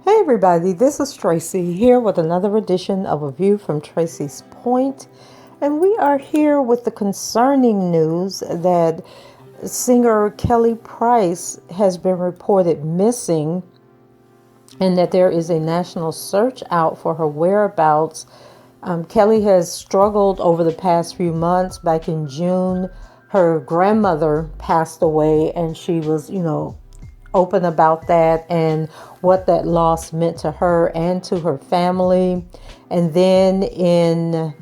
Hey everybody, this is Tracy here with another edition of A View from Tracy's Point, and we are here with the concerning news that singer Kelly Price has been reported missing and that there is a national search out for her whereabouts. Kelly has struggled over the past few months. Back in June, her grandmother passed away, and she was, open about that and what that loss meant to her and to her family. And then in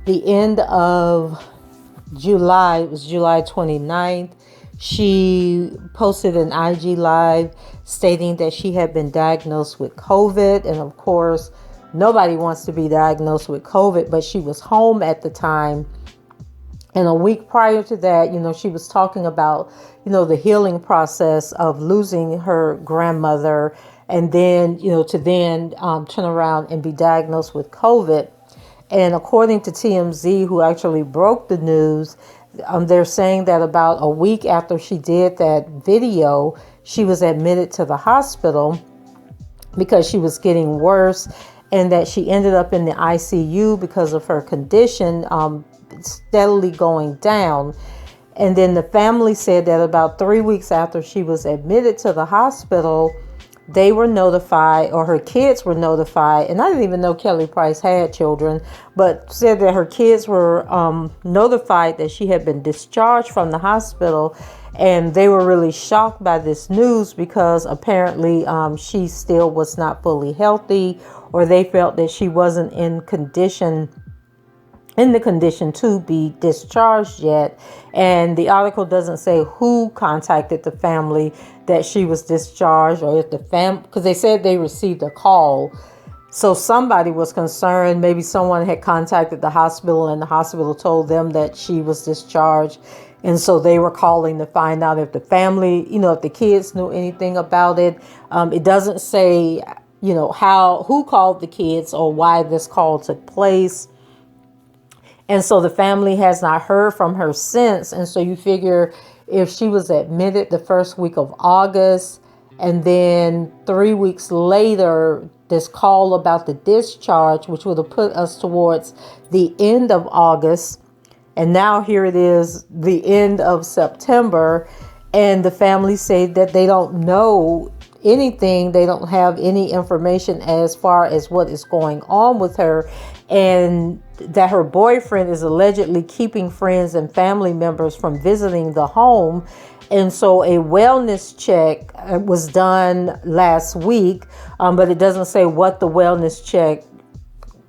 the end of July, it was July 29th, she posted an IG live stating that she had been diagnosed with COVID. And of course, nobody wants to be diagnosed with COVID, but she was home at the time. And a week prior to that, she was talking about, the healing process of losing her grandmother and then, turn around and be diagnosed with COVID. And according to TMZ, who actually broke the news, they're saying that about a week after she did that video, she was admitted to the hospital because she was getting worse, and that she ended up in the ICU because of her condition steadily going down. And then the family said that about 3 weeks after she was admitted to the hospital, they were notified, or her kids were notified, and I didn't even know Kelly Price had children, but said that her kids were notified that she had been discharged from the hospital. And they were really shocked by this news because apparently she still was not fully healthy, or they felt that she wasn't in the condition to be discharged yet. And the article doesn't say who contacted the family that she was discharged, or if the because they said they received a call. So somebody was concerned. Maybe someone had contacted the hospital and the hospital told them that she was discharged. And so they were calling to find out if the family, if the kids knew anything about it. It doesn't say, who called the kids or why this call took place. And so the family has not heard from her since. And so you figure if she was admitted the first week of August, and then 3 weeks later, this call about the discharge, which would have put us towards the end of August. And now here it is, the end of September. And the family say that they don't know anything. They don't have any information as far as what is going on with her. And that her boyfriend is allegedly keeping friends and family members from visiting the home. And so a wellness check was done last week, but it doesn't say what the wellness check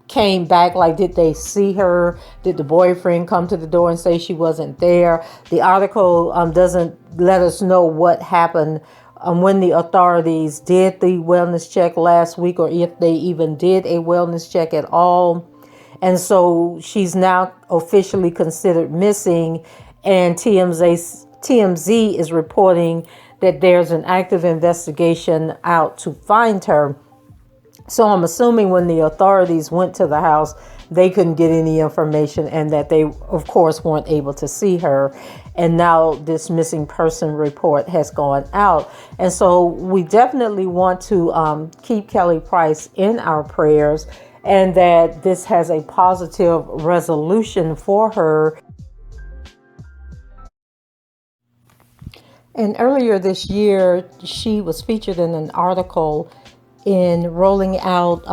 came back. Like, did they see her? Did the boyfriend come to the door and say she wasn't there? The article doesn't let us know what happened when the authorities did the wellness check last week, or if they even did a wellness check at all. And so she's now officially considered missing, and TMZ is reporting that there's an active investigation out to find her. So I'm assuming when the authorities went to the house, they couldn't get any information, and that they, of course, weren't able to see her. And now this missing person report has gone out. And so we definitely want to keep Kelly Price in our prayers, and that this has a positive resolution for her. And earlier this year, she was featured in an article in Rolling Out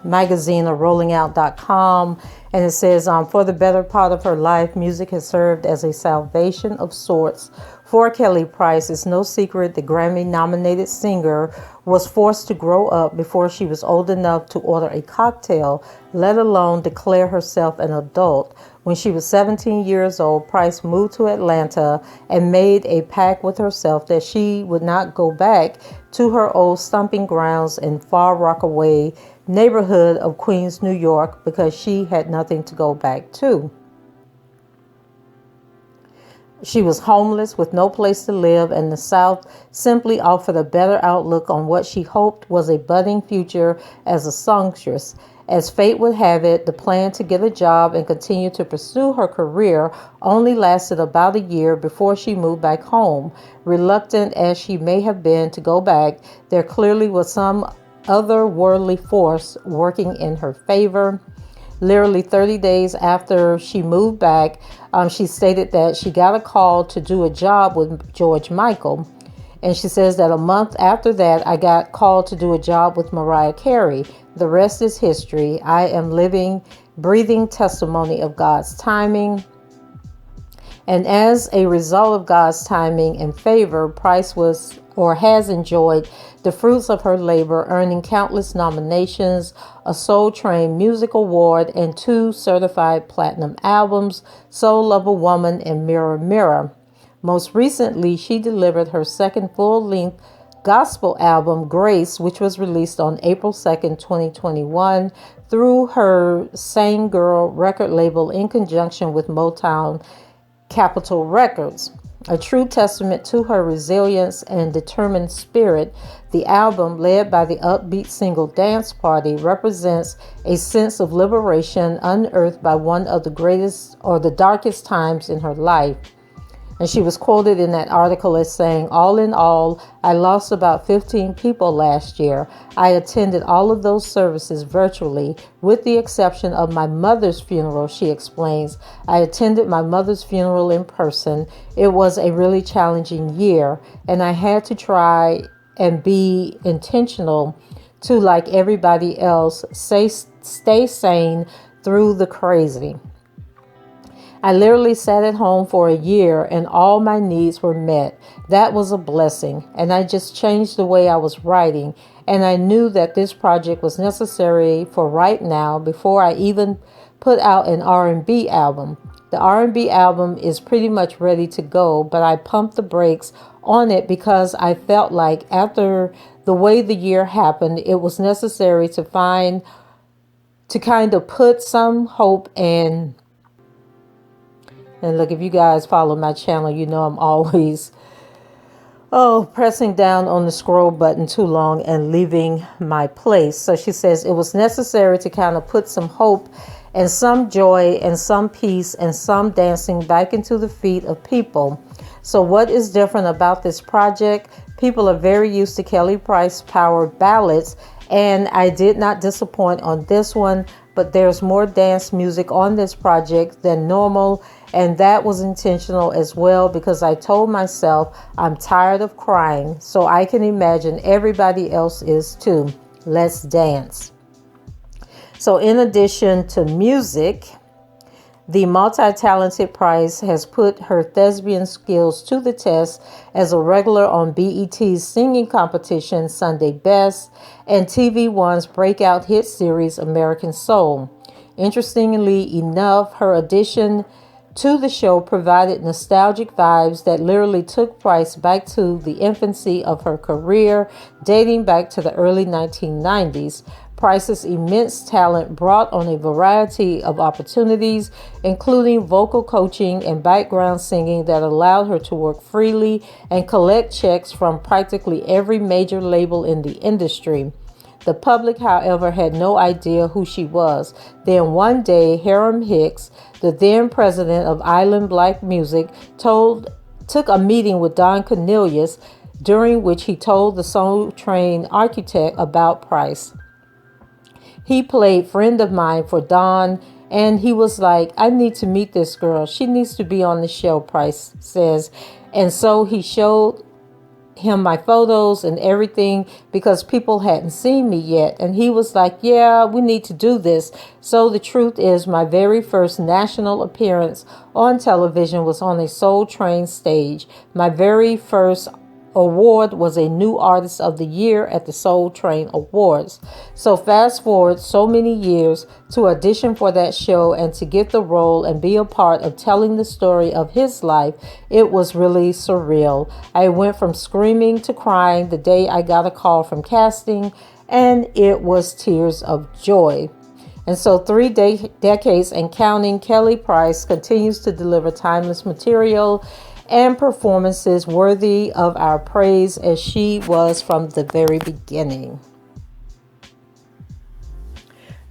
magazine, or rollingout.com. And it says, for the better part of her life, music has served as a salvation of sorts For Kelly Price, it's no secret the Grammy-nominated singer was forced to grow up before she was old enough to order a cocktail, let alone declare herself an adult. When she was 17 years old, Price moved to Atlanta and made a pact with herself that she would not go back to her old stomping grounds in Far Rockaway neighborhood of Queens, New York, because she had nothing to go back to. She was homeless with no place to live, and the South simply offered a better outlook on what she hoped was a budding future as a songstress. As fate would have it, the plan to get a job and continue to pursue her career only lasted about a year before she moved back home. Reluctant as she may have been to go back, there clearly was some otherworldly force working in her favor. Literally 30 days after she moved back, she stated that she got a call to do a job with George Michael. And she says that a month after that, I got called to do a job with Mariah Carey. The rest is history. I am living, breathing testimony of God's timing. And as a result of God's timing and favor, Price was or has enjoyed the fruits of her labor, earning countless nominations, a Soul Train Music Award, and 2 certified platinum albums, Soul of a Woman and Mirror Mirror. Most recently, she delivered her second full-length gospel album, Grace, which was released on April 2nd, 2021, through her Sane Girl record label in conjunction with Motown Capitol Records. A true testament to her resilience and determined spirit, the album, led by the upbeat single Dance Party, represents a sense of liberation unearthed by one of the greatest or the darkest times in her life. And she was quoted in that article as saying, "All in all, I lost about 15 people last year. I attended all of those services virtually, with the exception of my mother's funeral," she explains. "I attended my mother's funeral in person. It was a really challenging year, and I had to try and be intentional to, like everybody else, stay sane through the crazy. I literally sat at home for a year and all my needs were met. That was a blessing. And I just changed the way I was writing. And I knew that this project was necessary for right now before I even put out an R&B album. The R&B album is pretty much ready to go, but I pumped the brakes on it because I felt like after the way the year happened, it was necessary to kind of put some hope in. And look, if you guys follow my channel, you know I'm always pressing down on the scroll button too long and leaving my place. So she says it was necessary to kind of put some hope and some joy and some peace and some dancing back into the feet of people. So what is different about this project? People are very used to Kelly Price power ballads, and I did not disappoint on this one, but there's more dance music on this project than normal. And that was intentional as well, because I told myself I'm tired of crying, so I can imagine everybody else is too. Let's dance. So in addition to music, the multi-talented Price has put her thespian skills to the test as a regular on BET's singing competition Sunday Best and TV One's breakout hit series American Soul. Interestingly enough, her audition to the show provided nostalgic vibes that literally took Price back to the infancy of her career, dating back to the early 1990s. Price's immense talent brought on a variety of opportunities, including vocal coaching and background singing that allowed her to work freely and collect checks from practically every major label in the industry. The public, however, had no idea who she was. Then one day, Hiram Hicks, the then president of Island Black Music, took a meeting with Don Cornelius, during which he told the Soul Train architect about Price. He played friend of mine for Don, and he was like, "I need to meet this girl. She needs to be on the show," Price says. And so he showed him my photos and everything because people hadn't seen me yet. And he was like, yeah, we need to do this. So the truth is, my very first national appearance on television was on a Soul Train stage. My very first award was a New Artist of the Year at the Soul Train Awards. So fast forward so many years to audition for that show and to get the role and be a part of telling the story of his life, it was really surreal. I went from screaming to crying the day I got a call from casting, and it was tears of joy. And so 3 decades and counting, Kelly Price continues to deliver timeless material and performances worthy of our praise as she was from the very beginning.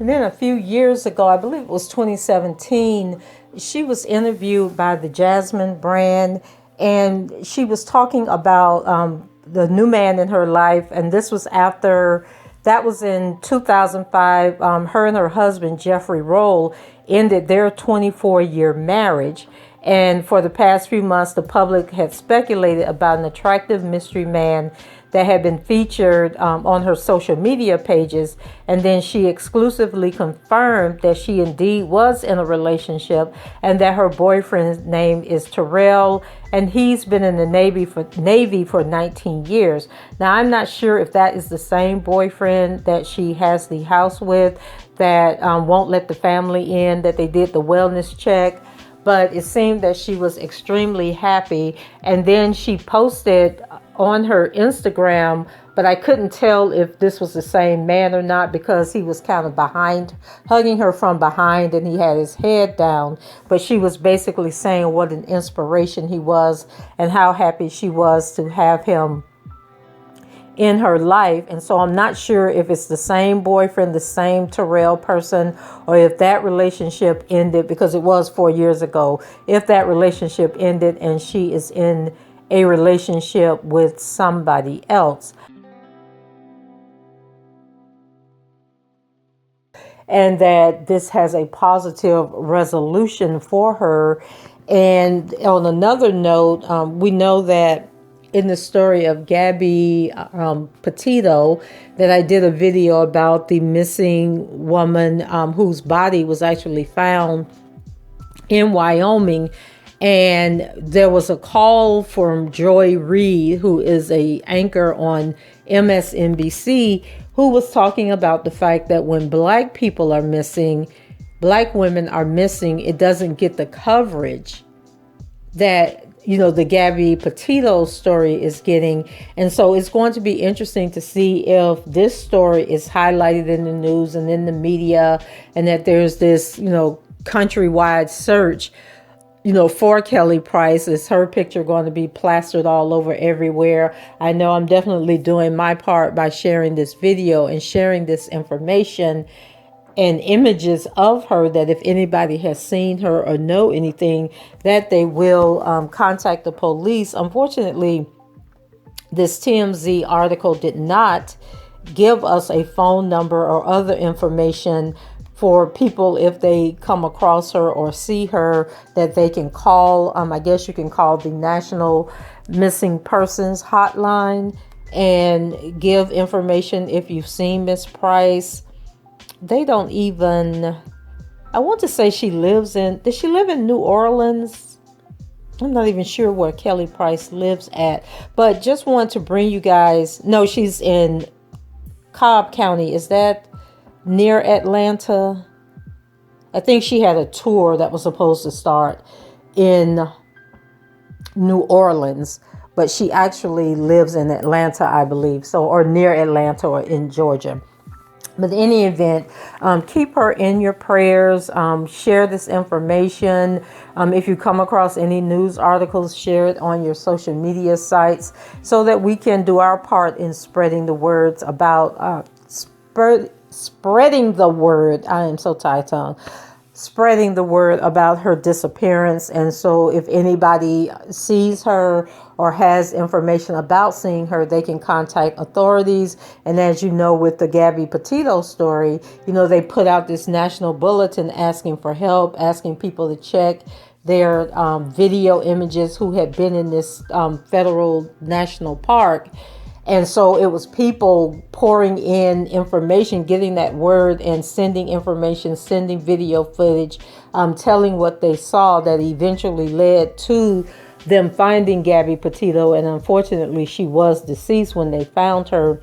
And then a few years ago, I believe it was 2017, she was interviewed by the Jasmine brand, and she was talking about the new man in her life. And this was after, that was in 2005, her and her husband, Jeffrey Roll, ended their 24-year marriage. And for the past few months, the public had speculated about an attractive mystery man that had been featured on her social media pages. And then she exclusively confirmed that she indeed was in a relationship and that her boyfriend's name is Ariel, and he's been in the Navy for 19 years. Now, I'm not sure if that is the same boyfriend that she has the house with that won't let the family in, that they did the wellness check. But it seemed that she was extremely happy. And then she posted on her Instagram, but I couldn't tell if this was the same man or not because he was kind of behind, hugging her from behind, and he had his head down. But she was basically saying what an inspiration he was and how happy she was to have him in her life. And so I'm not sure if it's the same boyfriend, the same Terrell person, or if that relationship ended, because it was 4 years ago, if that relationship ended and she is in a relationship with somebody else. And that this has a positive resolution for her. And on another note, we know that in the story of Gabby Petito, that I did a video about the missing woman whose body was actually found in Wyoming. And there was a call from Joy Reid, who is a anchor on MSNBC, who was talking about the fact that when Black people are missing, Black women are missing, it doesn't get the coverage that, you know, the Gabby Petito story is getting. And so it's going to be interesting to see if this story is highlighted in the news and in the media, and that there's this, you know, countrywide search, you know, for Kelly Price. Is her picture going to be plastered all over everywhere? I know I'm definitely doing my part by sharing this video and sharing this information and images of her, that if anybody has seen her or know anything, that they will contact the police. Unfortunately, this TMZ article did not give us a phone number or other information for people, if they come across her or see her, that they can call. I guess you can call the National Missing Persons Hotline and give information if you've seen Miss Price. They don't even, I want to say she lives in, does she live in New Orleans? I'm not even sure where Kelly Price lives at, but just want to bring you guys, no, she's in Cobb County. Is that near Atlanta? I think she had a tour that was supposed to start in New Orleans, but she actually lives in Atlanta, I believe, so, or near Atlanta or in Georgia. But in any event, keep her in your prayers. Share this information. If you come across any news articles, share it on your social media sites so that we can do our part in spreading the words about spreading the word. I am so tongue-tied. Spreading the word about her disappearance. And so if anybody sees her or has information about seeing her, they can contact authorities. And as you know, with the Gabby Petito story, you know, they put out this national bulletin asking for help, asking people to check, their video images who had been in this federal national park. And so it was people pouring in information, getting that word and sending information, sending video footage, telling what they saw, that eventually led to them finding Gabby Petito. And unfortunately, she was deceased when they found her.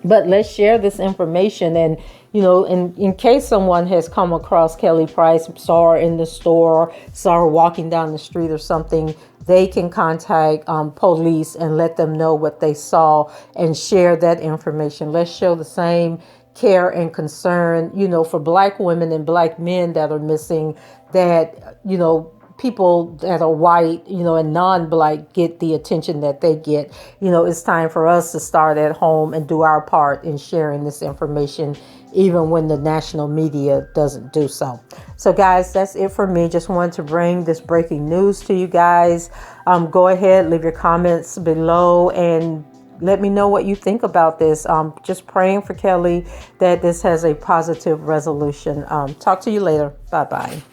But let's share this information. And, you know, in case someone has come across Kelly Price, saw her in the store, saw her walking down the street or something, they can contact police and let them know what they saw and share that information. Let's show the same care and concern, you know, for Black women and Black men that are missing, that, you know, people that are white, you know, and non-Black get the attention that they get. You know, it's time for us to start at home and do our part in sharing this information, even when the national media doesn't do so. So guys, that's it for me. Just wanted to bring this breaking news to you guys. Go ahead, leave your comments below and let me know what you think about this. Just praying for Kelly that this has a positive resolution. Talk to you later. Bye-bye.